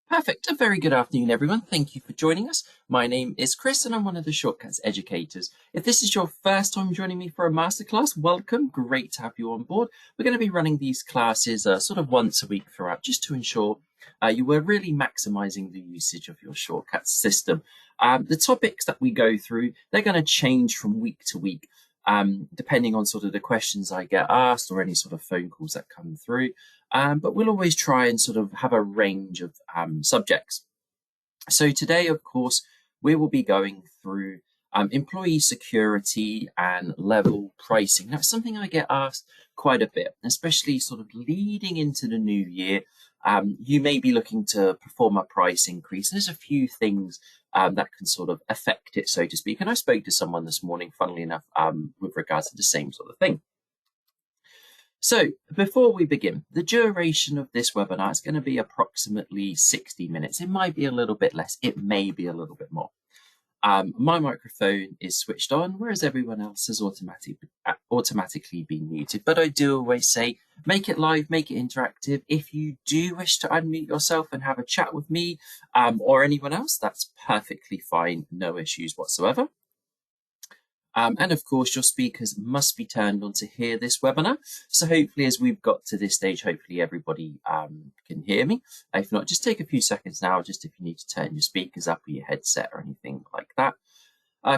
Perfect. A very good afternoon, everyone. Thank you for joining us. My name is Chris, and I'm one of the Shortcuts educators. If this is your first time joining me for a masterclass, welcome. Great to have you on board. We're going to be running these classes sort of once a week throughout, just to ensure you are really maximizing the usage of your Shortcuts system. The topics that we go through, they're going to change from week to week, depending on sort of the questions I get asked or any sort of phone calls that come through. But we'll always try and sort of have a range of subjects. So today, of course, we will be going through employee security and level pricing. Now, it's something I get asked quite a bit, especially sort of leading into the new year. You may be looking to perform a price increase. There's a few things that can sort of affect it, so to speak. And I spoke to someone this morning, funnily enough, with regards to the same sort of thing. So before we begin, the duration of this webinar is going to be approximately 60 minutes. It might be a little bit less. It may be a little bit more. My microphone is switched on, whereas everyone else has automatically been muted. But I do always say, make it live, make it interactive. If you do wish to unmute yourself and have a chat with me or anyone else, that's perfectly fine. No issues whatsoever. And of course, your speakers must be turned on to hear this webinar. So hopefully, as we've got to this stage, hopefully everybody can hear me. If not, just take a few seconds now, just if you need to turn your speakers up or your headset or anything like that.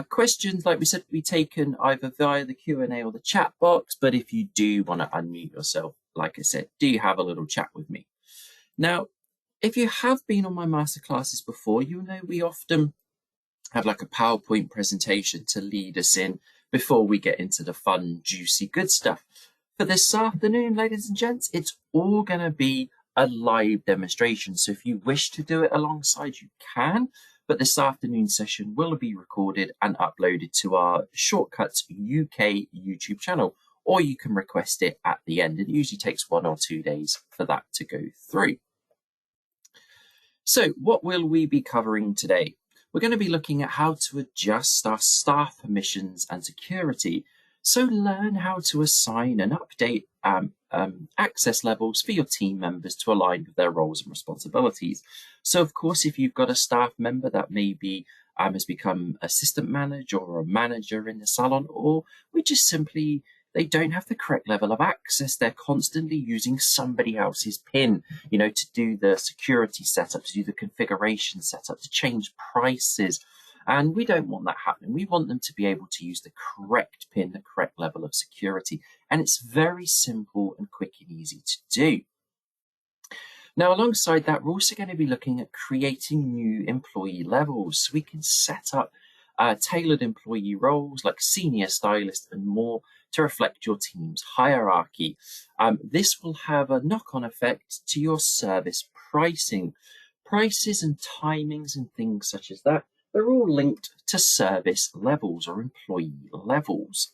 Questions, like we said, will be taken either via the Q&A or the chat box. But if you do want to unmute yourself, like I said, do have a little chat with me. Now, if you have been on my masterclasses before, you know we often have like a PowerPoint presentation to lead us in before we get into the fun, juicy, good stuff. For this afternoon, ladies and gents, it's all going to be a live demonstration. So if you wish to do it alongside, you can. But this afternoon session will be recorded and uploaded to our ShortcutsUK YouTube channel, or you can request it at the end. It usually takes 1 or 2 days for that to go through. So what will we be covering today? We're going to be looking at how to adjust our staff permissions and security. So learn how to assign and update access levels for your team members to align with their roles and responsibilities. So of course, if you've got a staff member that maybe has become assistant manager or a manager in the salon, or we just simply they don't have the correct level of access. They're constantly using somebody else's PIN, to do the security setup, to do the configuration setup, to change prices. And we don't want that happening. We want them to be able to use the correct PIN, the correct level of security. And it's very simple and quick and easy to do. Now, alongside that, we're also going to be looking at creating new employee levels so we can set up tailored employee roles like senior stylist and more to reflect your team's hierarchy. This will have a knock-on effect to your service pricing. Prices and timings and things such as that, they're all linked to service levels or employee levels.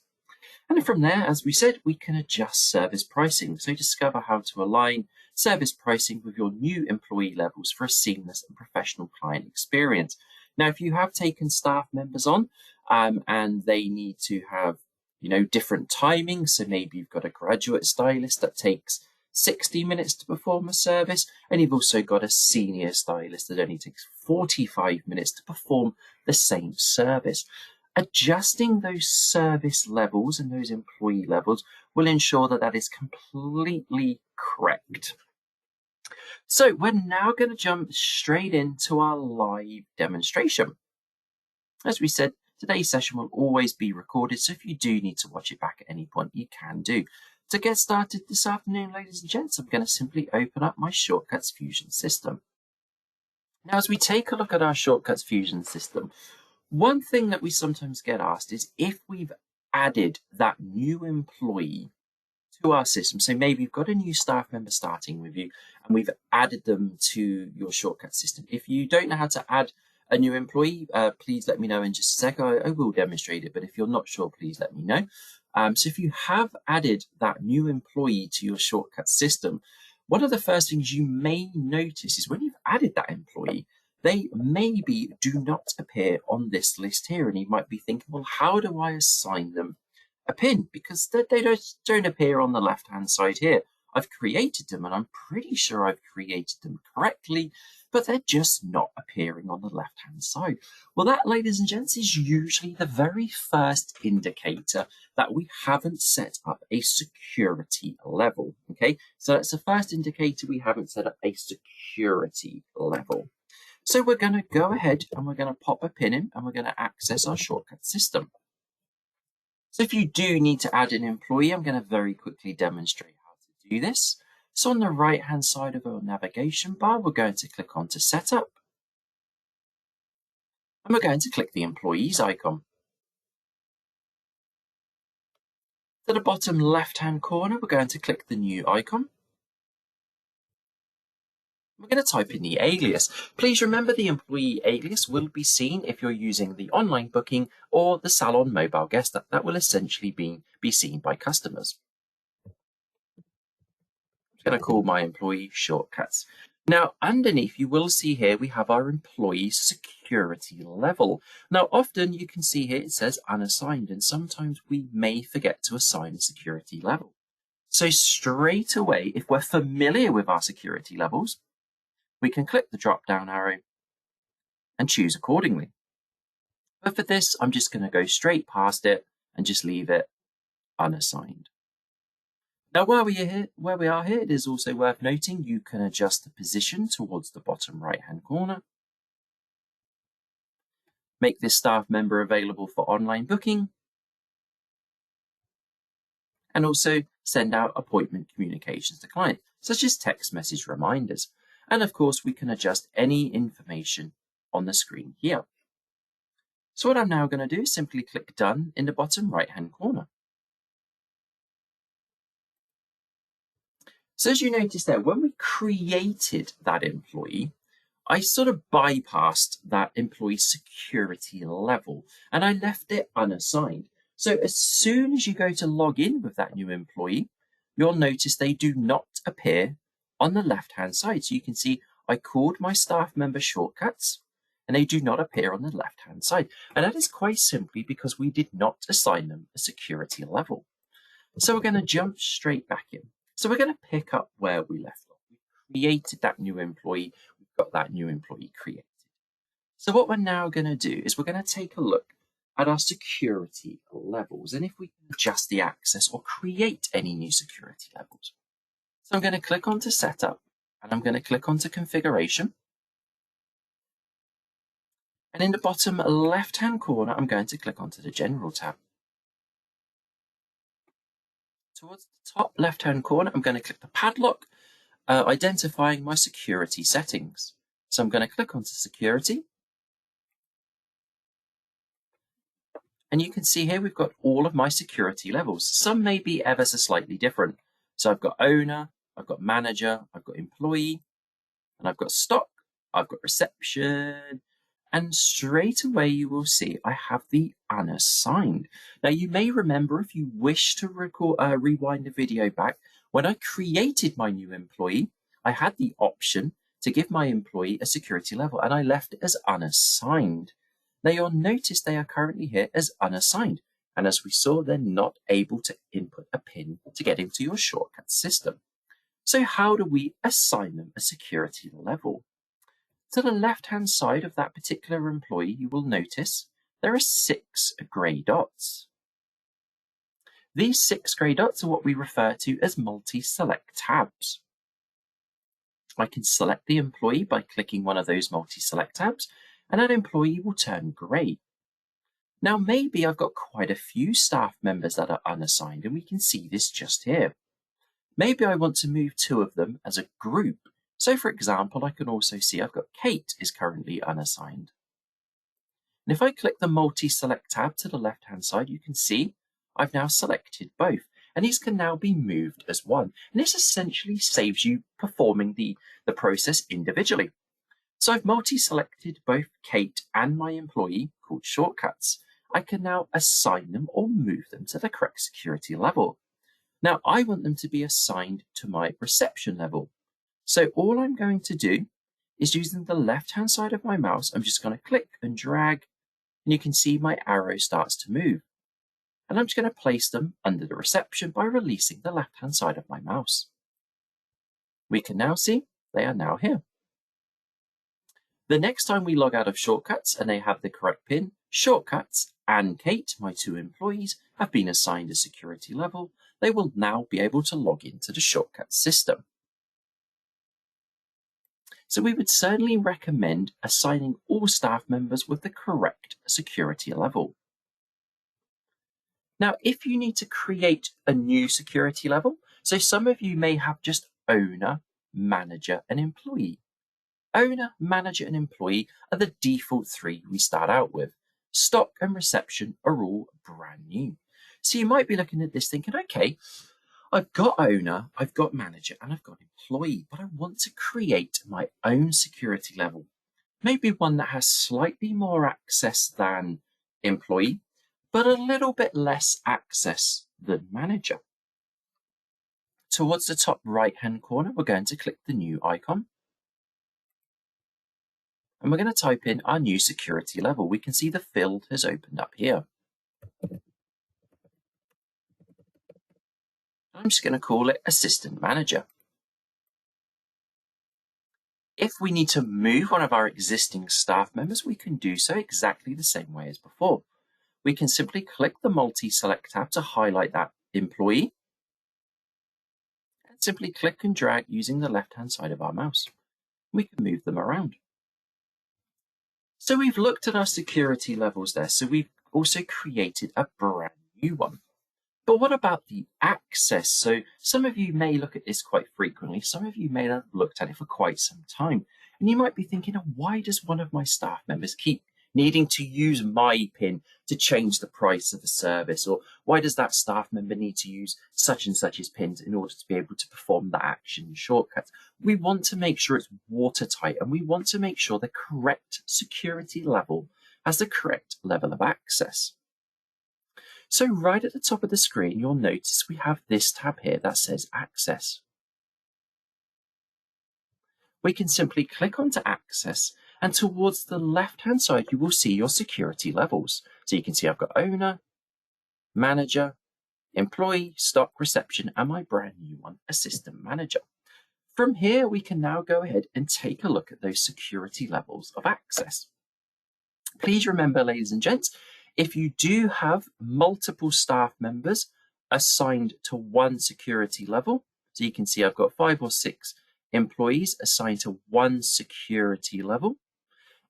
And from there, as we said, we can adjust service pricing. So discover how to align service pricing with your new employee levels for a seamless and professional client experience. Now, if you have taken staff members on and they need to have different timings, so maybe you've got a graduate stylist that takes 60 minutes to perform a service, and you've also got a senior stylist that only takes 45 minutes to perform the same service. Adjusting those service levels and those employee levels will ensure that that is completely correct. So we're now going to jump straight into our live demonstration. As we said, today's session will always be recorded, so if you do need to watch it back at any point, you can do. To get started this afternoon, ladies and gents, I'm going to simply open up my Shortcuts Fusion system. Now, as we take a look at our Shortcuts Fusion system, one thing that we sometimes get asked is if we've added that new employee to our system. So maybe you've got a new staff member starting with you and we've added them to your Shortcuts system. If you don't know how to add a new employee, please let me know in just a sec. I will demonstrate it, but if you're not sure, please let me know. So if you have added that new employee to your Shortcuts system, one of the first things you may notice is when you've added that employee, they maybe do not appear on this list here. And you might be thinking, well, how do I assign them a PIN? Because they don't appear on the left-hand side here. I've created them and I'm pretty sure I've created them correctly, but they're just not appearing on the left-hand side. Well, that, ladies and gents, is usually the very first indicator that we haven't set up a security level. Okay, so that's the first indicator we haven't set up a security level. So we're going to go ahead and we're going to pop a pin in and we're going to access our shortcut system. So if you do need to add an employee, I'm going to very quickly demonstrate how to do this. So on the right hand side of our navigation bar, we're going to click on to setup. And we're going to click the employees icon. To the bottom left hand corner, we're going to click the new icon. We're going to type in the alias. Please remember the employee alias will be seen if you're using the online booking or the salon mobile guest. That will essentially be seen by customers. I'm going to call my employee Shortcuts. Now, underneath, you will see here we have our employee security level. Now, often you can see here it says unassigned, and sometimes we may forget to assign a security level. So straight away, if we're familiar with our security levels, we can click the drop-down arrow and choose accordingly. But for this, I'm just going to go straight past it and just leave it unassigned. Now, where we are here, it is also worth noting you can adjust the position towards the bottom right-hand corner, make this staff member available for online booking, and also send out appointment communications to clients, such as text message reminders. And of course, we can adjust any information on the screen here. So what I'm now going to do is simply click Done in the bottom right-hand corner. So as you notice there, when we created that employee, I sort of bypassed that employee security level and I left it unassigned. So as soon as you go to log in with that new employee, you'll notice they do not appear on the left-hand side. So you can see I called my staff member Shortcuts and they do not appear on the left-hand side. And that is quite simply because we did not assign them a security level. So we're going to jump straight back in. So we're going to pick up where we left off. We created that new employee. We've got that new employee created. So what we're now going to do is we're going to take a look at our security levels and if we can adjust the access or create any new security levels. So I'm going to click onto Setup and I'm going to click onto Configuration. And in the bottom left-hand corner, I'm going to click onto the General tab. Towards the top left-hand corner, I'm going to click the padlock, identifying my security settings. So I'm going to click onto Security. And you can see here we've got all of my security levels. Some may be ever so slightly different. So I've got owner, I've got manager, I've got employee, and I've got stock, I've got reception, and straight away you will see I have the unassigned. Now you may remember if you wish to rewind the video back, when I created my new employee, I had the option to give my employee a security level and I left it as unassigned. Now you'll notice they are currently here as unassigned. And as we saw, they're not able to input a PIN to get into your shortcut system. So how do we assign them a security level? To the left-hand side of that particular employee, you will notice there are 6 grey dots. These 6 grey dots are what we refer to as multi-select tabs. I can select the employee by clicking one of those multi-select tabs, and that employee will turn grey. Now, maybe I've got quite a few staff members that are unassigned, and we can see this just here. Maybe I want to move 2 of them as a group. So, for example, I can also see I've got Kate is currently unassigned. And if I click the multi-select tab to the left-hand side, you can see I've now selected both. And these can now be moved as one. And this essentially saves you performing the process individually. So I've multi-selected both Kate and my employee, called Shortcuts. I can now assign them or move them to the correct security level. Now, I want them to be assigned to my reception level. So all I'm going to do is using the left-hand side of my mouse, I'm just going to click and drag, and you can see my arrow starts to move. And I'm just going to place them under the reception by releasing the left-hand side of my mouse. We can now see they are now here. The next time we log out of Shortcuts and they have the correct PIN, Shortcuts and Kate, my 2 employees, have been assigned a security level. They will now be able to log into the Shortcuts system. So we would certainly recommend assigning all staff members with the correct security level. Now, if you need to create a new security level, so some of you may have just owner, manager, and employee. Owner, manager, and employee are the default 3 we start out with. Stock and reception are all brand new. So you might be looking at this thinking, okay, I've got owner, I've got manager, and I've got employee, but I want to create my own security level. Maybe one that has slightly more access than employee, but a little bit less access than manager. Towards the top right-hand corner, we're going to click the new icon. And we're going to type in our new security level. We can see the field has opened up here. I'm just going to call it Assistant Manager. If we need to move one of our existing staff members, we can do so exactly the same way as before. We can simply click the Multi-Select tab to highlight that employee, and simply click and drag using the left-hand side of our mouse. We can move them around. So we've looked at our security levels there, so we've also created a brand new one. But what about the access? So some of you may look at this quite frequently. Some of you may have looked at it for quite some time. And you might be thinking, oh, why does one of my staff members keep needing to use my PIN to change the price of a service? Or why does that staff member need to use such and such's PINs in order to be able to perform that action in Shortcuts? We want to make sure it's watertight, and we want to make sure the correct security level has the correct level of access. So right at the top of the screen, you'll notice we have this tab here that says Access. We can simply click onto Access, and towards the left-hand side, you will see your security levels. So you can see I've got Owner, Manager, Employee, Stock, Reception, and my brand new one, Assistant Manager. From here, we can now go ahead and take a look at those security levels of access. Please remember, ladies and gents, if you do have multiple staff members assigned to one security level, so you can see I've got 5 or 6 employees assigned to one security level,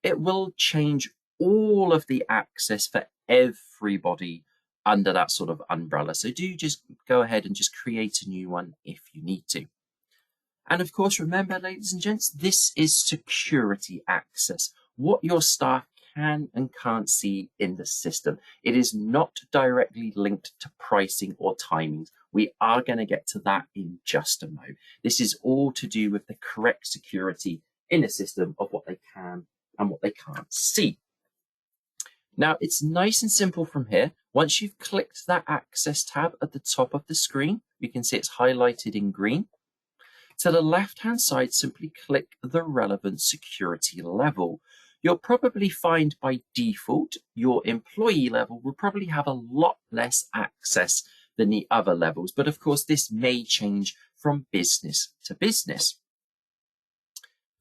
it will change all of the access for everybody under that sort of umbrella. So do just go ahead and just create a new one if you need to. And of course, remember, ladies and gents, this is security access, what your staff can and can't see in the system. It is not directly linked to pricing or timings. We are going to get to that in just a moment. This is all to do with the correct security in the system of what they can and what they can't see. Now, it's nice and simple from here. Once you've clicked that Access tab at the top of the screen, you can see it's highlighted in green. To the left-hand side, simply click the relevant security level. You'll probably find by default, your employee level will probably have a lot less access than the other levels. But of course, this may change from business to business.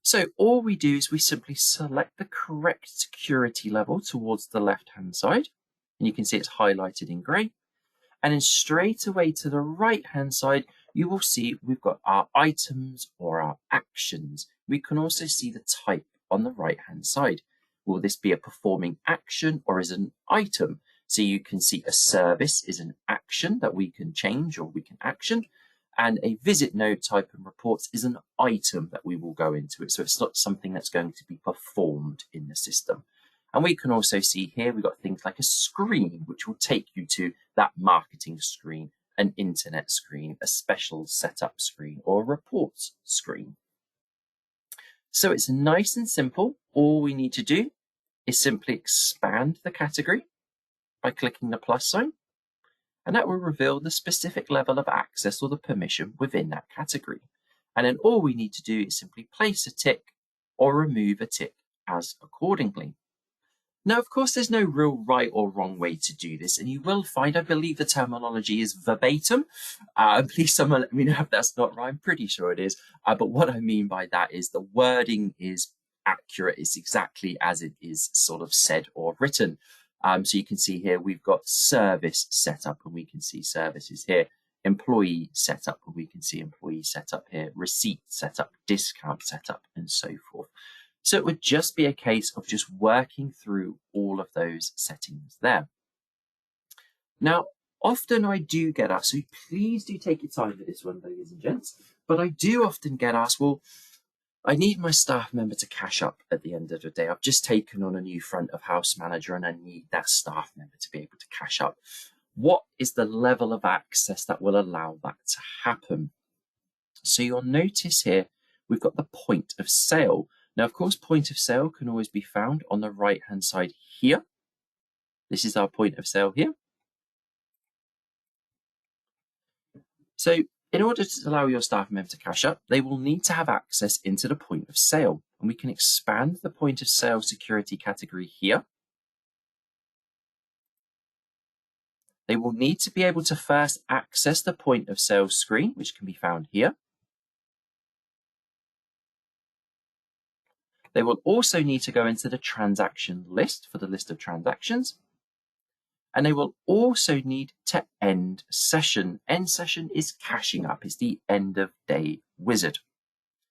So all we do is we simply select the correct security level towards the left-hand side. And you can see it's highlighted in grey. And then straight away to the right-hand side, you will see we've got our items or our actions. We can also see the type on the right-hand side. Will this be a performing action or is it an item? So you can see a service is an action that we can change or we can action. And a visit note type and reports is an item that we will go into it. So it's not something that's going to be performed in the system. And we can also see here, we've got things like a screen, which will take you to that marketing screen, an internet screen, a special setup screen, or a reports screen. So it's nice and simple. All we need to do is simply expand the category by clicking the plus sign, and that will reveal the specific level of access or the permission within that category. And then all we need to do is simply place a tick or remove a tick as accordingly. Now, of course, there's no real right or wrong way to do this, and you will find, I believe the terminology is verbatim. Please someone let me know if that's not right. I'm pretty sure it is. But what I mean by that is the wording is accurate. It's exactly as it is sort of said or written. So you can see here, we've got service setup, and we can see services here. Employee setup, and we can see employee setup here. Receipt setup, discount setup, and so forth. So it would just be a case of just working through all of those settings there. Now, often I do get asked, so please do take your time with this one, ladies and gents, but I do often get asked, well, I need my staff member to cash up at the end of the day. I've just taken on a new front of house manager and I need that staff member to be able to cash up. What is the level of access that will allow that to happen? So you'll notice here, we've got the point of sale. Now, of course, point of sale can always be found on the right-hand side here. This is our point of sale here. So in order to allow your staff member to cash up, they will need to have access into the point of sale. And we can expand the point of sale security category here. They will need to be able to first access the point of sale screen, which can be found here. They will also need to go into the transaction list for the list of transactions. And they will also need to end session. End session is cashing up. It's the end of day wizard.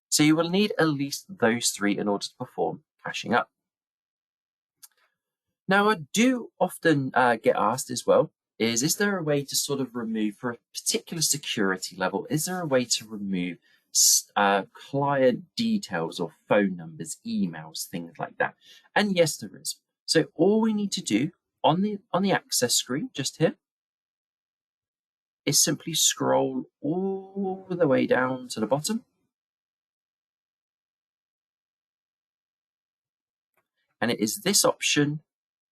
So you will need at least those three in order to perform cashing up. Now, I do often get asked as well, is there a way to sort of remove, for a particular security level, is there a way to remove client details or phone numbers, emails, things like that? And yes, there is. So all we need to do on the access screen just here is simply scroll all the way down to the bottom. And it is this option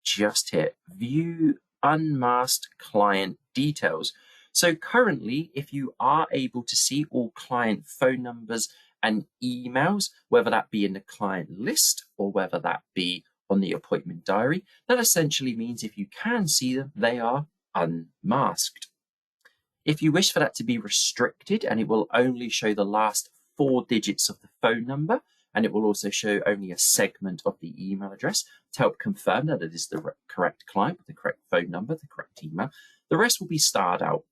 just here, view unmasked client details. So currently, if you are able to see all client phone numbers and emails, whether that be in the client list or whether that be on the appointment diary, that essentially means if you can see them, they are unmasked. If you wish for that to be restricted, and it will only show the last 4 digits of the phone number, and it will also show only a segment of the email address to help confirm that it is the correct client with the correct phone number, the correct email. The rest will be starred out.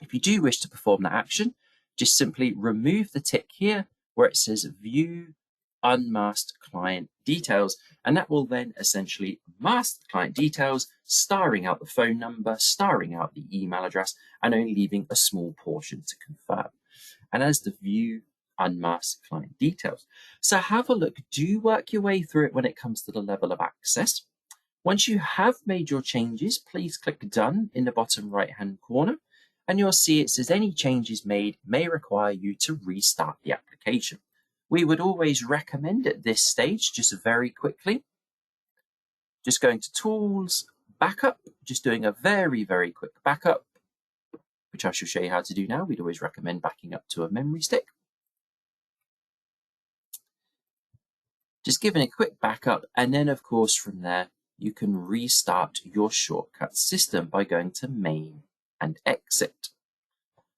If you do wish to perform that action, just simply remove the tick here where it says view unmasked client details, and that will then essentially mask the client details, starring out the phone number, starring out the email address, and only leaving a small portion to confirm. And as the view unmasked client details. So have a look, do work your way through it when it comes to the level of access. Once you have made your changes, please click done in the bottom right hand corner, and you'll see it says any changes made may require you to restart the application. We would always recommend at this stage, just very quickly, just going to tools, backup, just doing a very, very quick backup, which I shall show you how to do now. We'd always recommend backing up to a memory stick. Just giving a quick backup, and then of course from there you can restart your shortcut system by going to main and exit.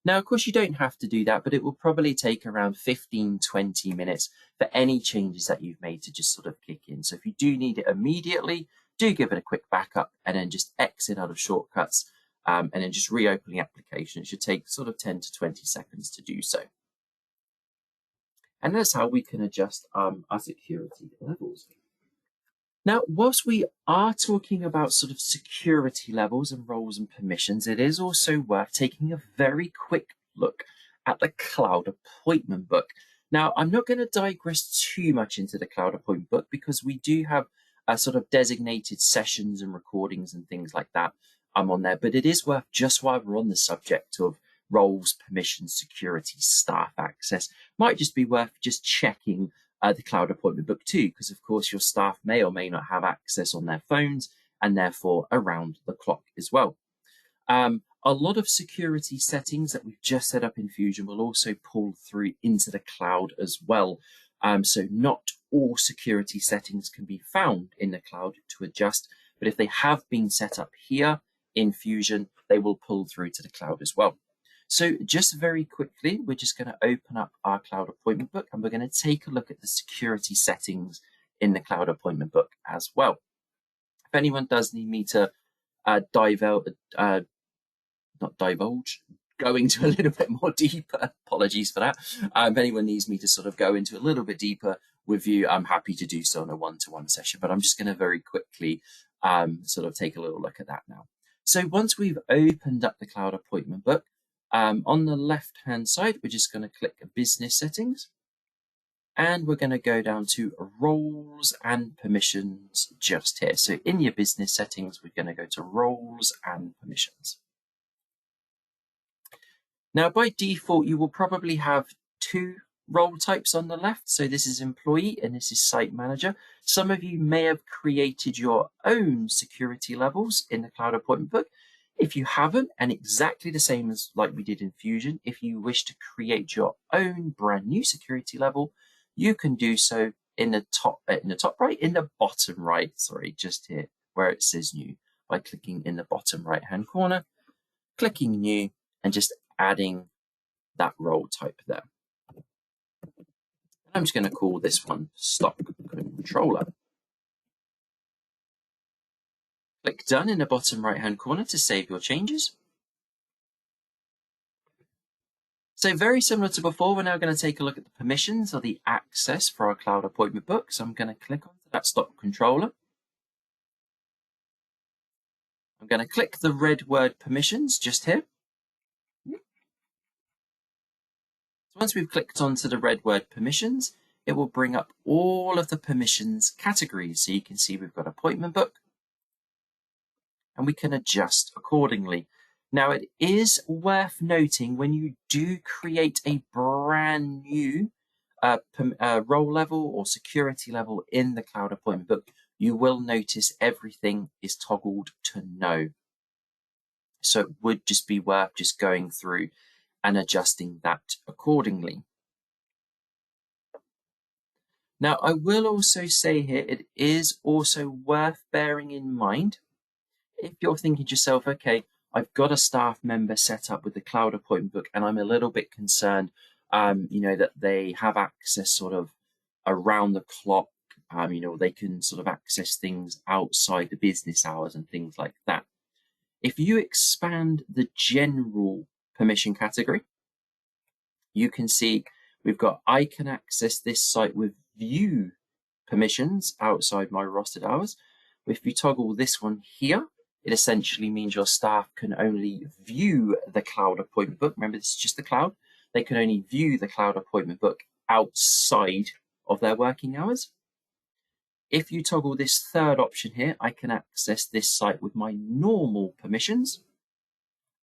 Now of course you don't have to do that, but it will probably take around 15-20 minutes for any changes that you've made to just sort of kick in. So if you do need it immediately, do give it a quick backup and then just exit out of shortcuts and then just reopen the application. It should take sort of 10 to 20 seconds to do so. And that's how we can adjust our security levels. Now, whilst we are talking about sort of security levels and roles and permissions, it is also worth taking a very quick look at the Cloud Appointment Book. Now, I'm not going to digress too much into the Cloud Appointment Book because we do have sort of designated sessions and recordings and things like that on there, but it is worth, just while we're on the subject of roles, permissions, security, staff access, might just be worth just checking the Cloud Appointment Book too, because of course your staff may or may not have access on their phones and therefore around the clock as well. A lot of security settings that we've just set up in Fusion will also pull through into the cloud as well. So not all security settings can be found in the cloud to adjust, but if they have been set up here in Fusion, they will pull through to the cloud as well. So just very quickly, we're just going to open up our cloud appointment book and we're going to take a look at the security settings in the cloud appointment book as well. If anyone does need me to go into a little bit more deeper, apologies for that. If anyone needs me to sort of go into a little bit deeper with you, I'm happy to do so in a one-to-one session, but I'm just going to very quickly sort of take a little look at that now. So once we've opened up the cloud appointment book, on the left-hand side, we're just going to click Business Settings, and we're going to go down to Roles and Permissions just here. So in your business settings, we're going to go to Roles and Permissions. Now, by default, you will probably have two role types on the left. So this is Employee and this is Site Manager. Some of you may have created your own security levels in the Cloud Appointment Book. If you haven't, and exactly the same as like we did in Fusion, if you wish to create your own brand new security level, you can do so in the bottom right, sorry, just here where it says New, by clicking in the bottom right-hand corner, clicking New, and just adding that role type there. I'm just going to call this one Stock Controller. Click Done in the bottom right-hand corner to save your changes. So very similar to before, we're now going to take a look at the permissions or the access for our cloud appointment book. So I'm going to click onto that Stock Controller. I'm going to click the red word Permissions just here. So once we've clicked onto the red word Permissions, it will bring up all of the permissions categories. So you can see we've got appointment book, and we can adjust accordingly. Now, it is worth noting when you do create a brand new role level or security level in the cloud appointment book, you will notice everything is toggled to no. So it would just be worth just going through and adjusting that accordingly. Now, I will also say here, it is also worth bearing in mind if you're thinking to yourself, okay, I've got a staff member set up with the cloud appointment book and I'm a little bit concerned, that they have access sort of around the clock, they can sort of access things outside the business hours and things like that. If you expand the general permission category, you can see we've got, I can access this site with view permissions outside my rostered hours. If you toggle this one here, it essentially means your staff can only view the cloud appointment book. Remember, this is just the cloud. They can only view the cloud appointment book outside of their working hours. If you toggle this third option here, I can access this site with my normal permissions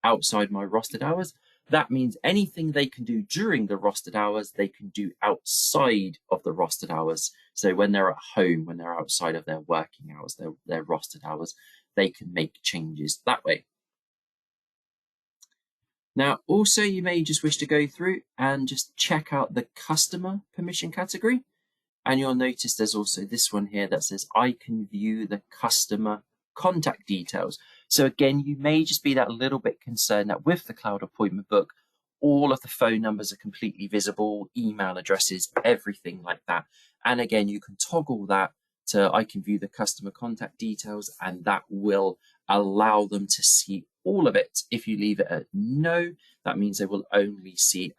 outside my rostered hours. That means anything they can do during the rostered hours, they can do outside of the rostered hours. So when they're at home, when they're outside of their working hours, their rostered hours, they can make changes that way. Now, also, you may just wish to go through and just check out the customer permission category. And you'll notice there's also this one here that says, I can view the customer contact details. So again, you may just be that little bit concerned that with the cloud appointment book, all of the phone numbers are completely visible, email addresses, everything like that. And again, you can toggle that to I can view the customer contact details, and that will allow them to see all of it. If you leave it at no, that means they will only see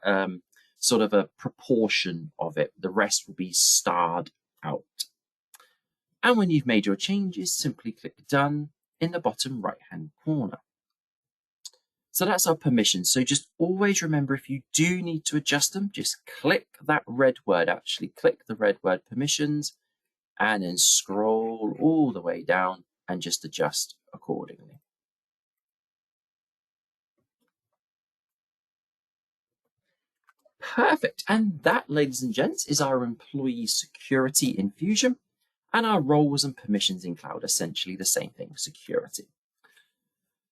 sort of a proportion of it. The rest will be starred out. And when you've made your changes, simply click Done in the bottom right-hand corner. So that's our permissions. So just always remember, if you do need to adjust them, just click that red word, actually click the red word Permissions, and then scroll all the way down and just adjust accordingly. Perfect. And that, ladies and gents, is our employee security in Fusion and our roles and permissions in cloud, essentially the same thing, security.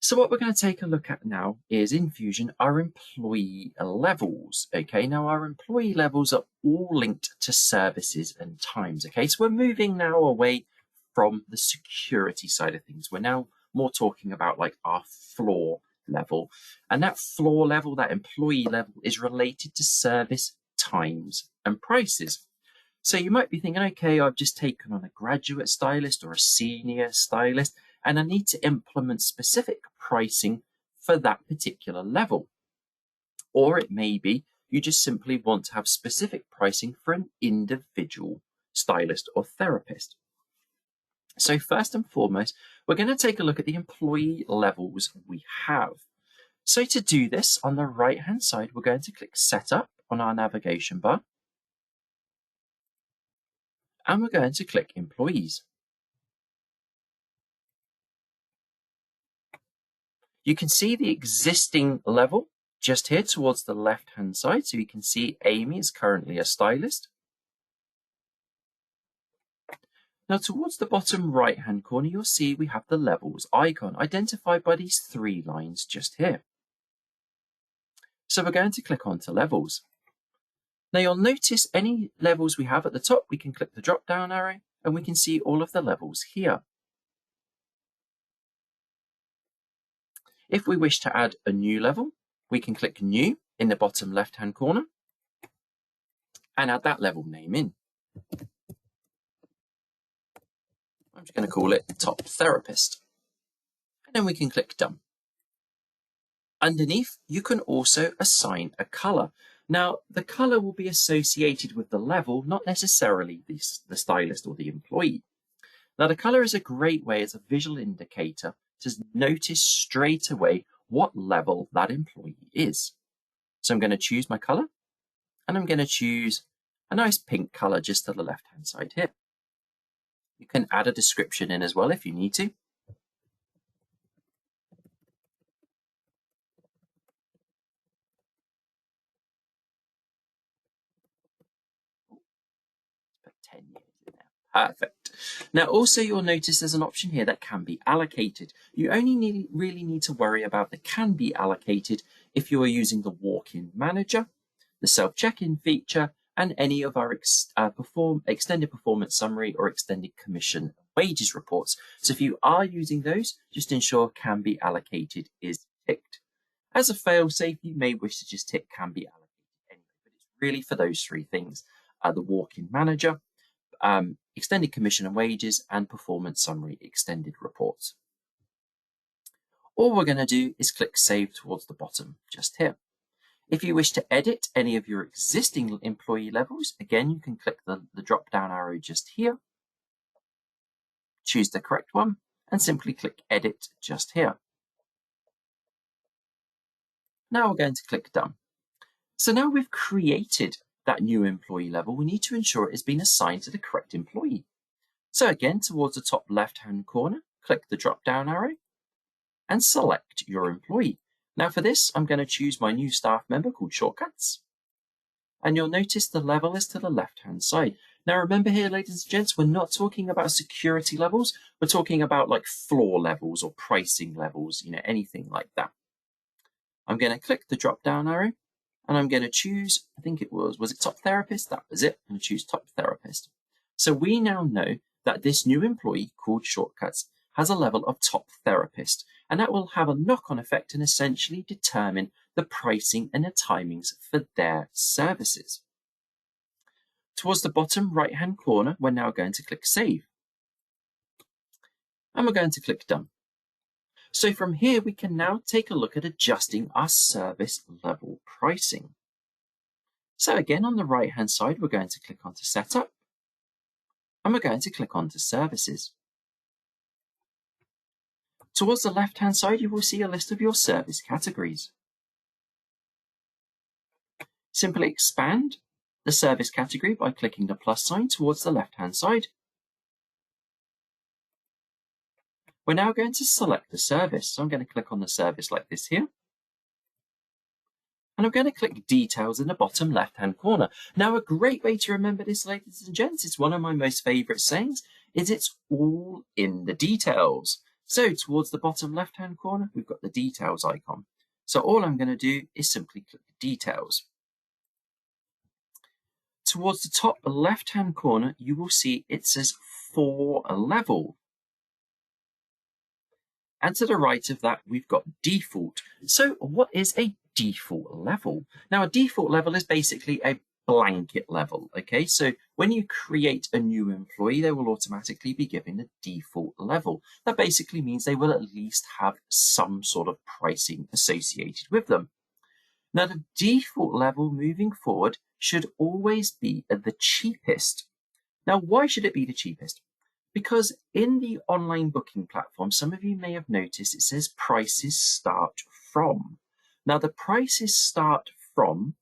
So what we're going to take a look at now is in Fusion, our employee levels. Okay, now our employee levels are all linked to services and times. Okay, so we're moving now away from the security side of things. We're now more talking about like our floor level. And that floor level, that employee level, is related to service, times, and prices. So you might be thinking, okay, I've just taken on a graduate stylist or a senior stylist, and I need to implement specific pricing for that particular level. Or it may be you just simply want to have specific pricing for an individual stylist or therapist. So first and foremost, we're going to take a look at the employee levels we have. So to do this, on the right-hand side, we're going to click Setup on our navigation bar. And we're going to click Employees. You can see the existing level just here towards the left-hand side. So you can see Amy is currently a stylist. Now towards the bottom right-hand corner, you'll see we have the levels icon identified by these 3 lines just here. So we're going to click onto levels. Now you'll notice any levels we have at the top, we can click the drop-down arrow and we can see all of the levels here. If we wish to add a new level, we can click New in the bottom left-hand corner and add that level name in. I'm just going to call it Top Therapist. And then we can click Done. Underneath, you can also assign a color. Now, the color will be associated with the level, not necessarily the stylist or the employee. Now, the color is a great way as a visual indicator to notice straight away what level that employee is. So I'm going to choose my color, and I'm going to choose a nice pink color just to the left-hand side here. You can add a description in as well if you need to. Put 10 years in there. Perfect. Now, also you'll notice there's an option here that can be allocated. You only really need to worry about the can be allocated if you are using the walk-in manager, the self-check-in feature, and any of our extended performance summary or extended commission wages reports. So if you are using those, just ensure can be allocated is ticked. As a fail-safe, you may wish to just tick can be allocated anyway, but it's really for those 3 things, the walk-in manager, extended commission and wages, and performance summary extended reports. All we're going to do is click Save towards the bottom just here. If you wish to edit any of your existing employee levels, again, you can click the drop-down arrow just here, choose the correct one, and simply click Edit just here. Now we're going to click Done. So now we've created that new employee level, we need to ensure it has been assigned to the correct employee. So again, towards the top left-hand corner, click the drop-down arrow and select your employee. Now for this, I'm going to choose my new staff member called Shortcuts. And you'll notice the level is to the left-hand side. Now remember here, ladies and gents, we're not talking about security levels. We're talking about like floor levels or pricing levels, anything like that. I'm going to click the drop-down arrow and I'm going to choose, I think it was it Top Therapist? That was it. I'm going to choose Top Therapist. So we now know that this new employee called Shortcuts has a level of Top Therapist, and that will have a knock-on effect and essentially determine the pricing and the timings for their services. Towards the bottom right-hand corner, we're now going to click Save. And we're going to click Done. So from here, we can now take a look at adjusting our service level pricing. So again, on the right-hand side, we're going to click onto Setup, and we're going to click onto Services. Towards the left-hand side, you will see a list of your service categories. Simply expand the service category by clicking the plus sign towards the left-hand side. We're now going to select the service. So I'm going to click on the service like this here. And I'm going to click Details in the bottom left-hand corner. Now, a great way to remember this, ladies and gents, it's one of my most favorite sayings, is it's all in the details. So towards the bottom left-hand corner, we've got the details icon. So all I'm going to do is simply click details. Towards the top left-hand corner, you will see it says for a level. And to the right of that, we've got default. So what is a default level? Now, a default level is basically a blanket level. Okay, so when you create a new employee, they will automatically be given a default level. That basically means they will at least have some sort of pricing associated with them. Now, the default level moving forward should always be at the cheapest. Now, why should it be the cheapest? Because in the online booking platform, some of you may have noticed it says prices start from. Now, the prices start from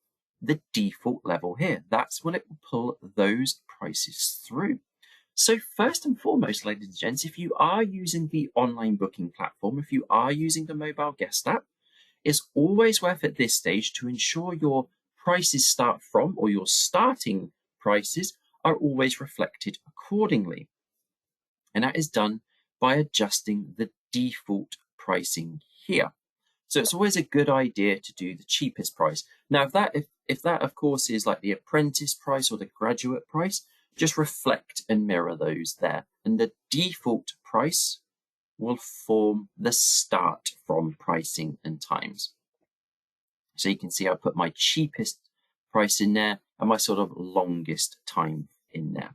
the default level here. That's when it will pull those prices through. So first and foremost, ladies and gents, if you are using the online booking platform, if you are using the mobile guest app, it's always worth at this stage to ensure your prices start from, or your starting prices are always reflected accordingly. And that is done by adjusting the default pricing here. So it's always a good idea to do the cheapest price. Now, if that of course is like the apprentice price or the graduate price, just reflect and mirror those there. And the default price will form the start from pricing and times. So you can see I put my cheapest price in there and my sort of longest time in there.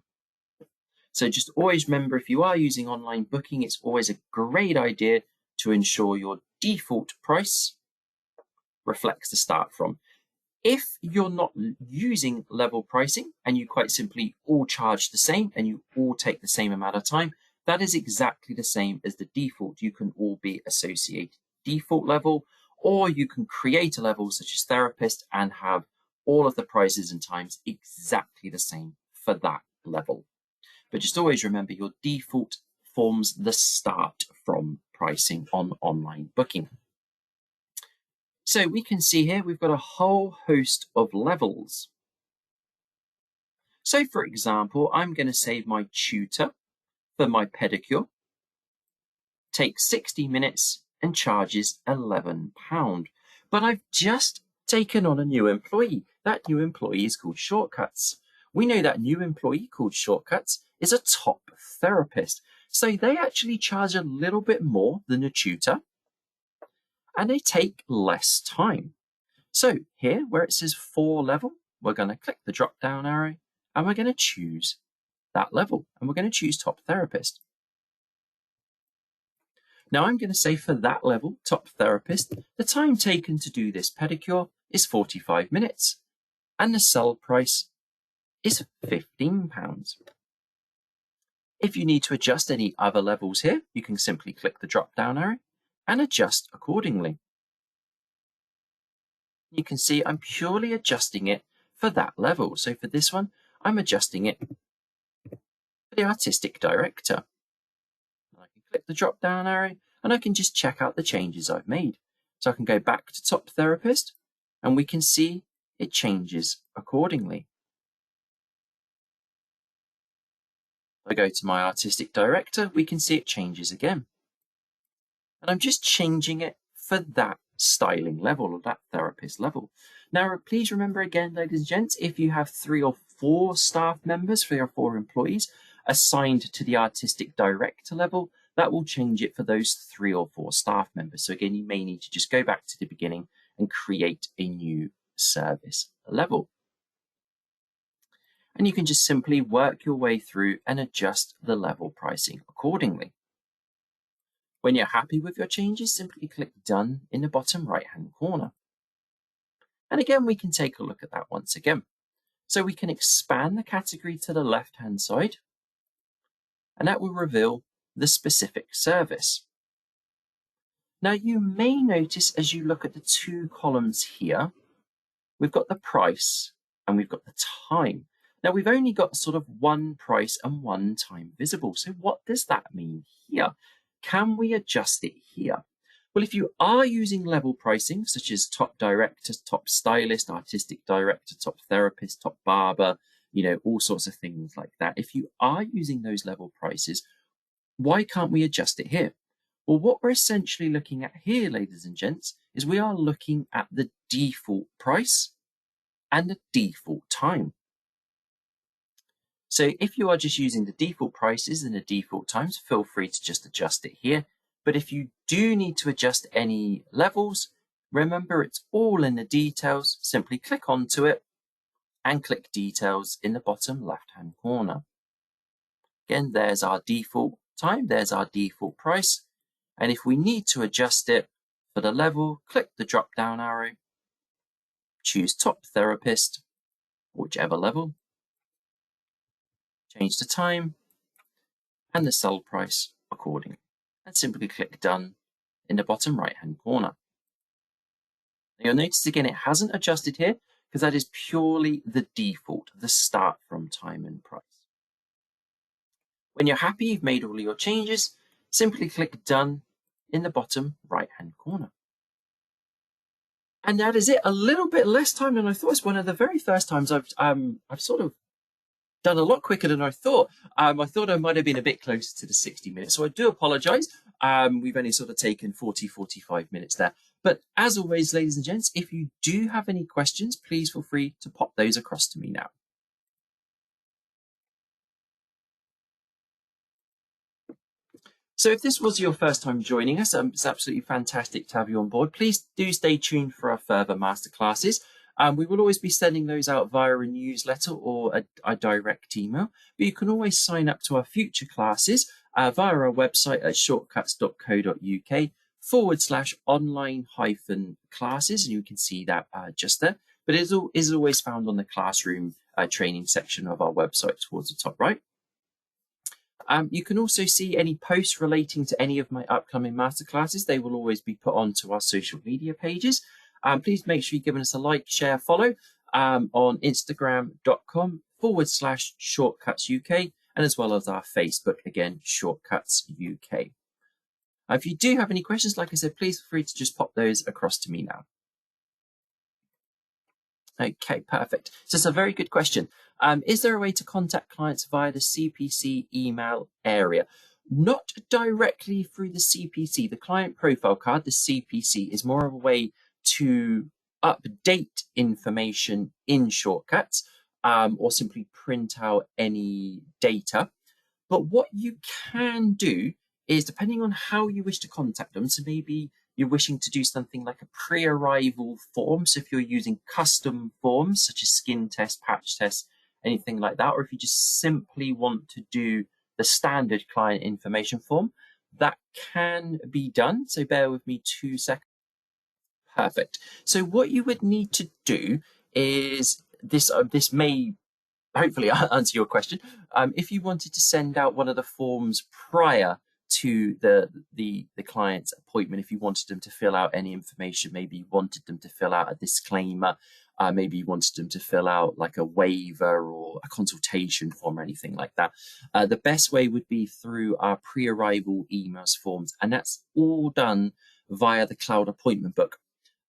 So just always remember, if you are using online booking, it's always a great idea to ensure your default price reflects the start from. If you're not using level pricing and you quite simply all charge the same and you all take the same amount of time, that is exactly the same as the default. You can all be associated default level, or you can create a level such as therapist and have all of the prices and times exactly the same for that level. But just always remember, your default forms the start from pricing on online booking. So we can see here we've got a whole host of levels. So for example, I'm going to save my tutor for my pedicure, takes 60 minutes and charges £11. But I've just taken on a new employee. That new employee is called Shortcuts. We know that new employee called Shortcuts is a top therapist. So they actually charge a little bit more than a tutor and they take less time. So here where it says for level, we're going to click the drop down arrow and we're going to choose that level and we're going to choose top therapist. Now I'm going to say for that level, top therapist, the time taken to do this pedicure is 45 minutes and the sell price is £15. If you need to adjust any other levels here, you can simply click the drop down arrow and adjust accordingly. You can see I'm purely adjusting it for that level. So for this one, I'm adjusting it for the artistic director. I can click the drop down arrow and I can just check out the changes I've made. So I can go back to top therapist and we can see it changes accordingly. If I go to my artistic director, we can see it changes again. And I'm just changing it for that styling level or that therapist level. Now, please remember again, ladies and gents, if you have 3 or 4 staff members, 3 or 4 employees assigned to the artistic director level, that will change it for those 3 or 4 staff members. So again, you may need to just go back to the beginning and create a new service level. And you can just simply work your way through and adjust the level pricing accordingly. When you're happy with your changes, simply click Done in the bottom right-hand corner. And again, we can take a look at that once again. So we can expand the category to the left-hand side, and that will reveal the specific service. Now, you may notice as you look at the 2 columns here, we've got the price and we've got the time. Now, we've only got sort of 1 price and 1 time visible. So what does that mean here? Can we adjust it here? Well, if you are using level pricing, such as top director, top stylist, artistic director, top therapist, top barber, all sorts of things like that. If you are using those level prices, why can't we adjust it here? Well, what we're essentially looking at here, ladies and gents, is we are looking at the default price and the default time. So if you are just using the default prices and the default times, feel free to just adjust it here. But if you do need to adjust any levels, remember it's all in the details. Simply click onto it and click details in the bottom left-hand corner. Again, there's our default time, there's our default price. And if we need to adjust it for the level, click the drop-down arrow, choose top therapist, whichever level, change the time and the sell price accordingly, and simply click done in the bottom right-hand corner. Now you'll notice again, it hasn't adjusted here because that is purely the default, the start from time and price. When you're happy, you've made all of your changes, simply click done in the bottom right-hand corner. And that is it. A little bit less time than I thought. It's one of the very first times I've sort of done a lot quicker than I thought. I thought I might have been a bit closer to the 60 minutes, so I do apologize. We've only sort of taken 45 minutes there. But as always, ladies and gents, if you do have any questions, please feel free to pop those across to me now. So if this was your first time joining us, it's absolutely fantastic to have you on board. Please do stay tuned for our further masterclasses. We will always be sending those out via a newsletter or a direct email, but you can always sign up to our future classes via our website at shortcuts.co.uk/online-classes, and you can see that just there. But it is always found on the classroom training section of our website towards the top right. You can also see any posts relating to any of my upcoming masterclasses. They will always be put onto our social media pages. Please make sure you're giving us a like, share, follow on Instagram.com/ShortcutsUK, and as well as our Facebook, again, ShortcutsUK. If you do have any questions, like I said, please feel free to just pop those across to me now. Okay, perfect. So it's a very good question. Is there a way to contact clients via the CPC email area? Not directly through the CPC. The client profile card, the CPC, is more of a way to update information in Shortcuts or simply print out any data. But what you can do is, depending on how you wish to contact them, so maybe you're wishing to do something like a pre-arrival form. So if you're using custom forms such as skin test, patch test, anything like that, or if you just simply want to do the standard client information form, that can be done. So bear with me 2 seconds. Perfect. So what you would need to do is this may hopefully answer your question. If you wanted to send out one of the forms prior to the client's appointment, if you wanted them to fill out any information, maybe you wanted them to fill out a disclaimer, maybe you wanted them to fill out like a waiver or a consultation form or anything like that, the best way would be through our pre-arrival emails forms, and that's all done via the cloud appointment book.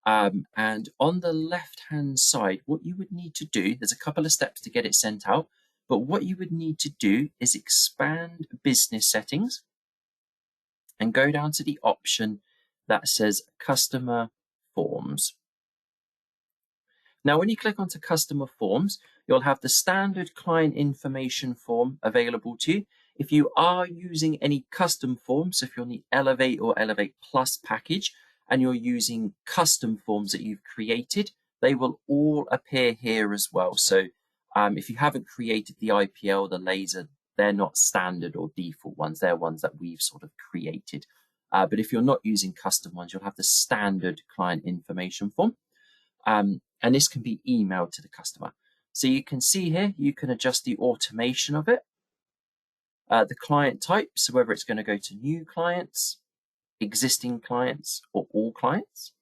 And on the left-hand side, what you would need to do, there's a couple of steps to get it sent out, but what you would need to do is expand business settings and go down to the option that says customer forms. Now, when you click onto customer forms, you'll have the standard client information form available to you. If you are using any custom forms, so if you're on the Elevate or Elevate Plus package, and you're using custom forms that you've created, they will all appear here as well. So if you haven't created the IPL, the laser, they're not standard or default ones. They're ones that we've sort of created. But if you're not using custom ones, you'll have the standard client information form. And this can be emailed to the customer. So you can see here, you can adjust the automation of it. The client type, so whether it's going to go to new clients, existing clients, or all clients.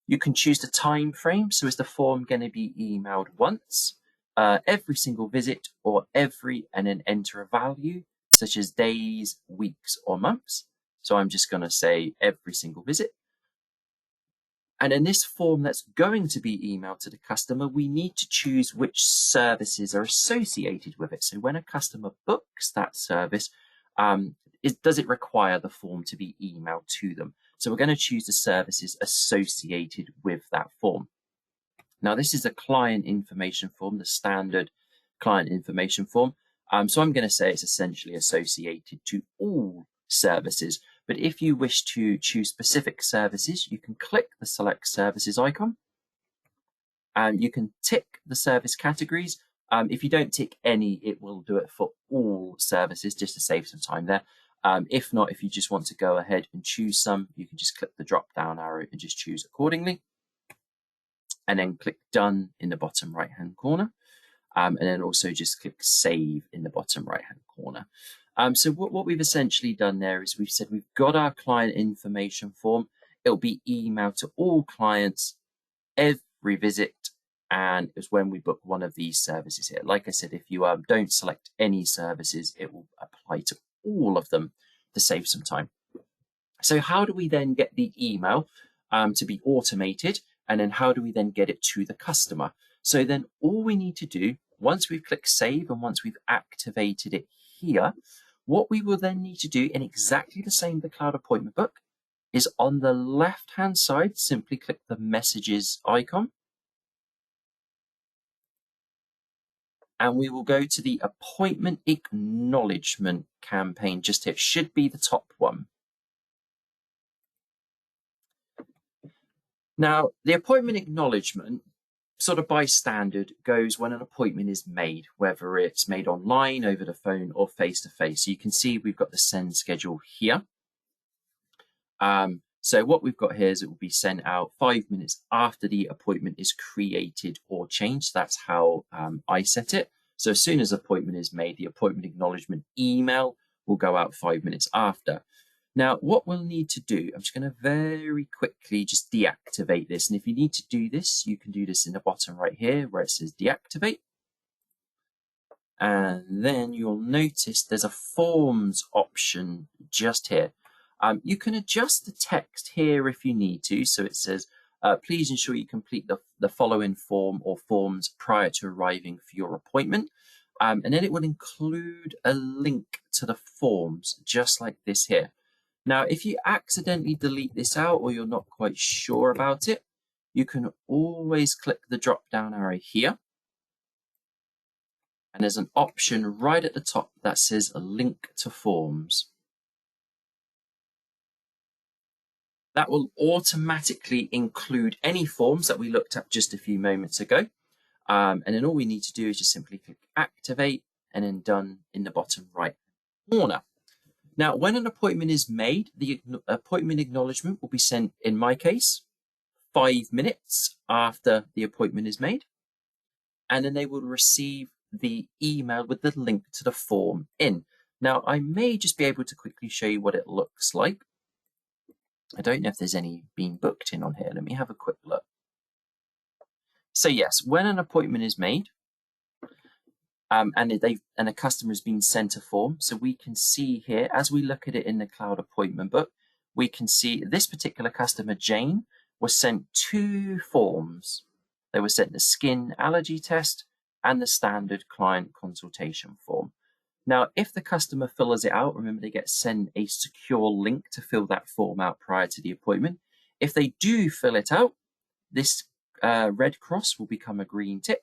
You can choose the time frame. So is the form going to be emailed once, every single visit, or every, and then enter a value such as days, weeks, or months. So I'm just going to say every single visit. And in this form that's going to be emailed to the customer, we need to choose which services are associated with it. So when a customer books that service, does it require the form to be emailed to them? So we're going to choose the services associated with that form. Now, this is a client information form, the standard client information form. So I'm going to say it's essentially associated to all services. But if you wish to choose specific services, you can click the select services icon and you can tick the service categories. If you don't tick any, it will do it for all services just to save some time there. If not, if you just want to go ahead and choose some, you can just click the drop down arrow and just choose accordingly. And then click done in the bottom right hand corner. And then also just click save in the bottom right hand corner. So what we've essentially done there is we've said we've got our client information form. It'll be emailed to all clients every visit, and it's when we book one of these services here. Like I said, if you don't select any services, it will apply to all of them to save some time. So how do we then get the email to be automated? And then how do we then get it to the customer? So then all we need to do, once we've clicked save and once we've activated it here, what we will then need to do in exactly the same the cloud appointment book is on the left hand side, simply click the messages icon. And we will go to the appointment acknowledgement campaign just here. It should be the top one. Now, the appointment acknowledgement, sort of by standard, goes when an appointment is made, whether it's made online, over the phone, or face-to-face. So you can see we've got the send schedule here. So what we've got here is it will be sent out 5 minutes after the appointment is created or changed. That's how I set it. So as soon as appointment is made, the appointment acknowledgement email will go out 5 minutes after. Now, what we'll need to do, I'm just going to very quickly just deactivate this. And if you need to do this, you can do this in the bottom right here where it says deactivate. And then you'll notice there's a forms option just here. You can adjust the text here if you need to. So it says, please ensure you complete the following form or forms prior to arriving for your appointment. And then it will include a link to the forms, just like this here. Now, if you accidentally delete this out or you're not quite sure about it, you can always click the drop down arrow here. And there's an option right at the top that says a link to forms. That will automatically include any forms that we looked at just a few moments ago. And then all we need to do is just simply click activate and then done in the bottom right corner. Now, when an appointment is made, the appointment acknowledgement will be sent, in my case, 5 minutes after the appointment is made. And then they will receive the email with the link to the form in. Now, I may just be able to quickly show you what it looks like. I don't know if there's any being booked in on here. Let me have a quick look. So yes, when an appointment is made, and a customer has been sent a form, so we can see here, as we look at it in the cloud appointment book, we can see this particular customer, Jane, was sent 2 forms. They were sent the skin allergy test and the standard client consultation form. Now, if the customer fills it out, remember they get sent a secure link to fill that form out prior to the appointment. If they do fill it out, this red cross will become a green tick.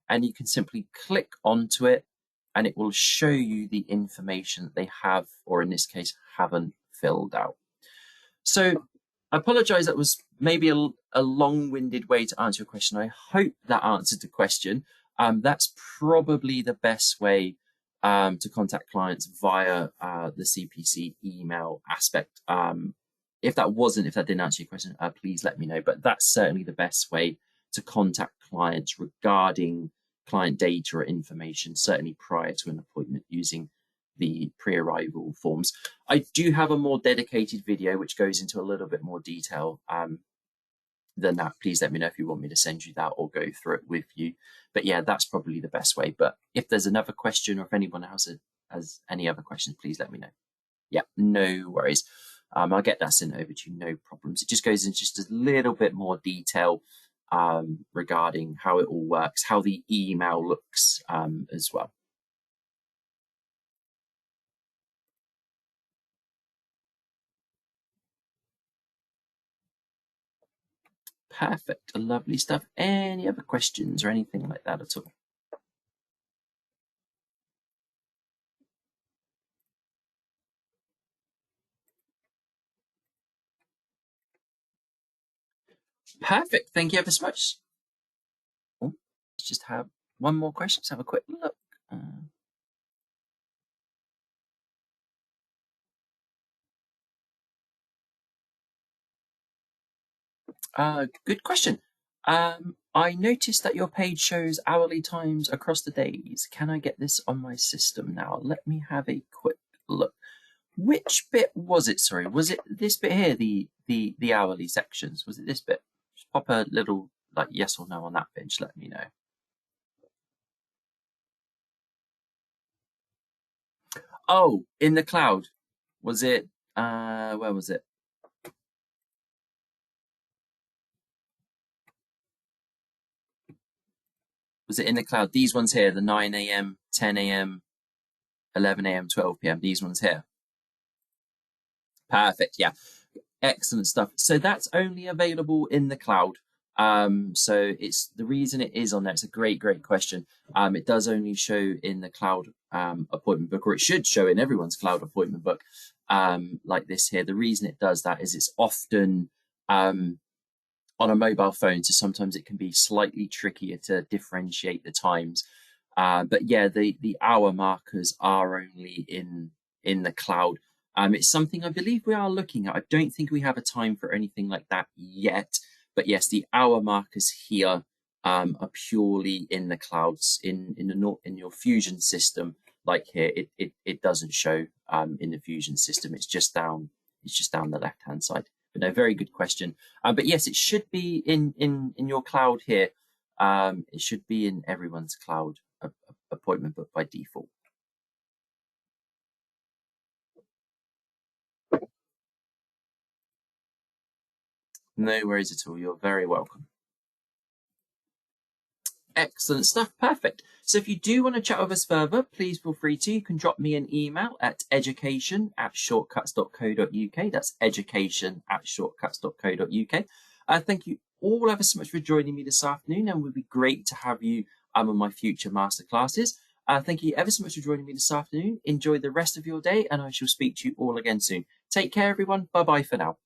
And you can simply click onto it and it will show you the information that they have, or in this case, haven't filled out. So I apologize, that was maybe a long-winded way to answer your question. I hope that answered the question. That's probably the best way to contact clients via the CPC email aspect. If that didn't answer your question, please let me know. But that's certainly the best way to contact clients regarding client data or information, certainly prior to an appointment, using the pre-arrival forms. I do have a more dedicated video which goes into a little bit more detail than that. Please let me know if you want me to send you that or go through it with you. But yeah, that's probably the best way. But if there's another question, or if anyone else has any other questions, please let me know. Yeah, no worries. I'll get that sent over to you, no problems. It just goes into just a little bit more detail regarding how it all works, how the email looks as well. Perfect. Lovely stuff. Any other questions or anything like that at all? Perfect. Thank you ever so much. Oh, let's just have one more question. Let's have a quick look. Good question. I noticed that your page shows hourly times across the days. Can I get this on my system now? Let me have a quick look. Which bit was it? Sorry, was it this bit here? The hourly sections. Was it this bit? Just pop a little like yes or no on that bit. Just let me know. Oh, in the cloud. Was it? Where was it? Was it in the cloud? These ones here, the 9 a.m., 10 a.m., 11 a.m., 12 p.m. These ones here. Perfect. Yeah. Excellent stuff. So that's only available in the cloud. So it's the reason it is on there. It's a great question. It does only show in the cloud appointment book, or it should show in everyone's cloud appointment book, like this here. The reason it does that is it's often on a mobile phone, so sometimes it can be slightly trickier to differentiate the times. But yeah, the hour markers are only in the cloud. It's something I believe we are looking at. I don't think we have a time for anything like that yet. But yes, the hour markers here are purely in the clouds. In your Fusion system, like here, it doesn't show in the Fusion system. It's just down the left hand side. But no, very good question. But yes, it should be in your cloud here. It should be in everyone's cloud appointment book by default. No worries at all. You're very welcome. Excellent stuff. Perfect. So if you do want to chat with us further, please feel free to. You can drop me an email at education@shortcuts.co.uk. That's education@shortcuts.co.uk. Thank you all ever so much for joining me this afternoon, and it would be great to have you on my future masterclasses. Thank you ever so much for joining me this afternoon. Enjoy the rest of your day, and I shall speak to you all again soon. Take care, everyone. Bye bye for now.